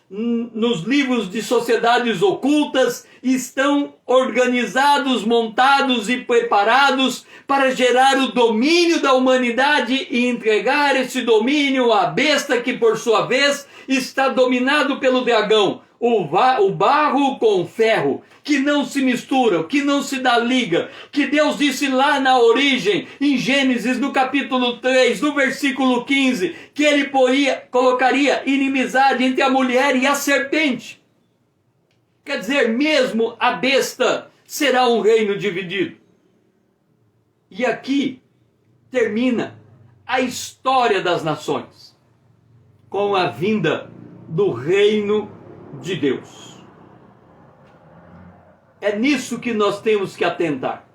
Speaker 1: de sociedades ocultas, estão organizados, montados e preparados para gerar o domínio da humanidade e entregar esse domínio à besta, que por sua vez está dominado pelo dragão, o barro com ferro, que não se misturam, que não se dá liga, que Deus disse lá na origem, em Gênesis, no capítulo 3, no versículo 15, que ele colocaria inimizade entre a mulher e a serpente. Quer dizer, mesmo a besta será um reino dividido. E aqui termina a história das nações, com a vinda do reino de Deus. É nisso que nós temos que atentar.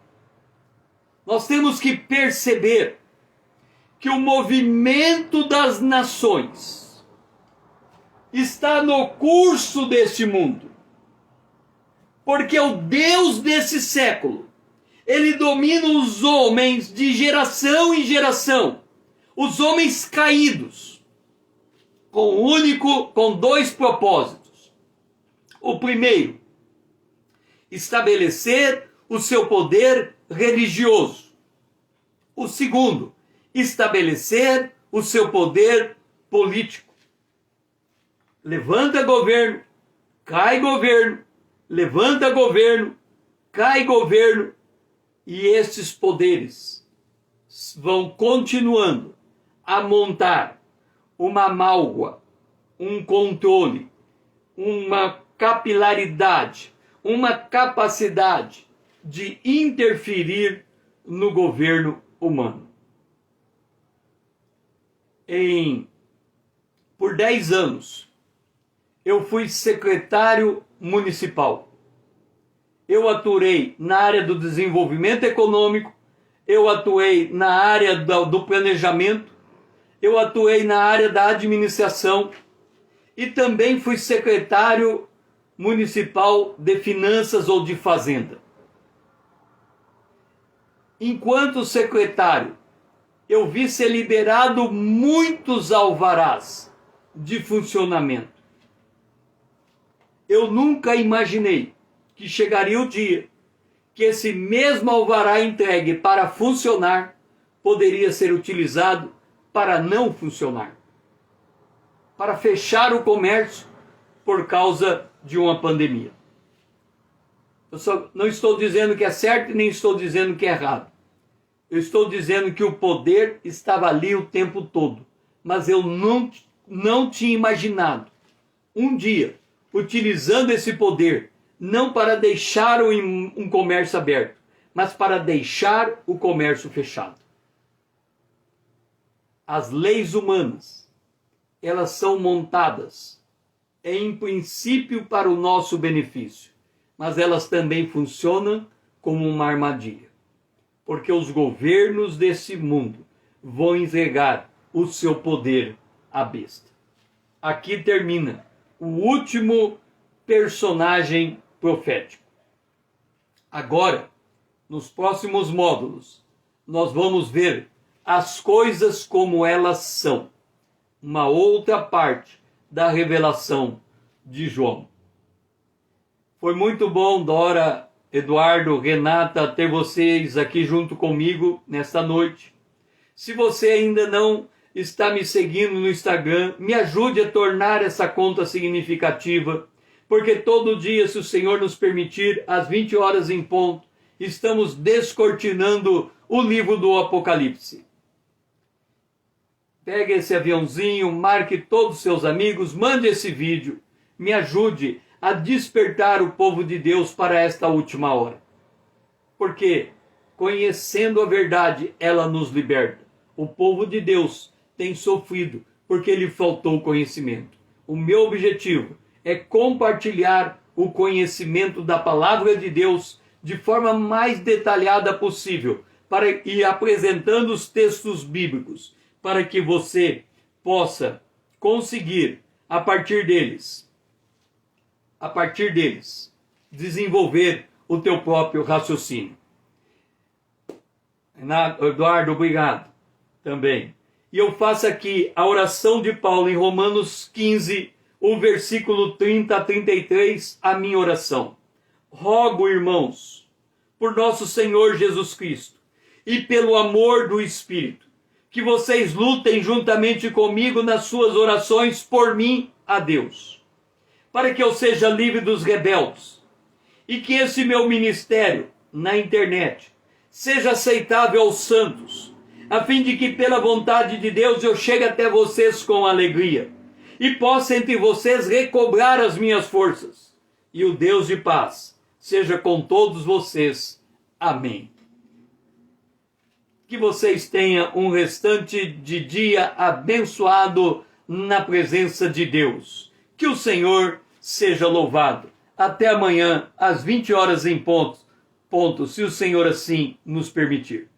Speaker 1: Nós temos que perceber que o movimento das nações está no curso deste mundo. Porque o Deus desse século, ele domina os homens de geração em geração. Os homens caídos, com dois propósitos. O primeiro, estabelecer o seu poder religioso. O segundo, estabelecer o seu poder político. Levanta governo, cai governo, levanta governo, cai governo, e estes poderes vão continuando a montar uma amálgama, um controle, uma capilaridade, uma capacidade de interferir no governo humano. Por 10 anos, eu fui secretário municipal. Eu atuei na área do desenvolvimento econômico, eu atuei na área do planejamento, eu atuei na área da administração e também fui secretário municipal de finanças ou de fazenda. Enquanto secretário, eu vi ser liberado muitos alvarás de funcionamento. Eu nunca imaginei que chegaria o dia que esse mesmo alvará entregue para funcionar poderia ser utilizado para não funcionar, para fechar o comércio por causa de uma pandemia. Eu só não estou dizendo que é certo e nem estou dizendo que é errado. Eu estou dizendo que o poder estava ali o tempo todo, mas eu não tinha imaginado um dia utilizando esse poder não para deixar um comércio aberto, mas para deixar o comércio fechado. As leis humanas, elas são montadas em princípio para o nosso benefício, mas elas também funcionam como uma armadilha. porque os governos desse mundo vão entregar o seu poder à besta. Aqui termina o último personagem profético. Agora, nos próximos módulos, nós vamos ver as coisas como elas são. Uma outra parte da revelação de João. Foi muito bom, Dora, Eduardo, Renata, ter vocês aqui junto comigo nesta noite. Se você ainda não está me seguindo no Instagram, me ajude a tornar essa conta significativa, porque todo dia, se o Senhor nos permitir, às 20 horas em ponto, estamos descortinando o livro do Apocalipse. Pegue esse aviãozinho, marque todos os seus amigos, mande esse vídeo, me ajude a despertar o povo de Deus para esta última hora. Porque, conhecendo a verdade, ela nos liberta. O povo de Deus tem sofrido porque lhe faltou conhecimento. O meu objetivo é compartilhar o conhecimento da palavra de Deus de forma mais detalhada possível, para ir apresentando os textos bíblicos, para que você possa conseguir, a partir deles, desenvolver o teu próprio raciocínio. Eduardo, obrigado também. E eu faço aqui a oração de Paulo em Romanos 15, o versículo 30 a 33, a minha oração. Rogo, irmãos, por nosso Senhor Jesus Cristo e pelo amor do Espírito, que vocês lutem juntamente comigo nas suas orações por mim a Deus, para que eu seja livre dos rebeldes e que esse meu ministério na internet seja aceitável aos santos, a fim de que pela vontade de Deus eu chegue até vocês com alegria e possa entre vocês recobrar as minhas forças. E o Deus de paz seja com todos vocês. Amém. Que vocês tenham um restante de dia abençoado na presença de Deus. Que o Senhor seja louvado. Até amanhã, às 20 horas em ponto, se o Senhor assim nos permitir.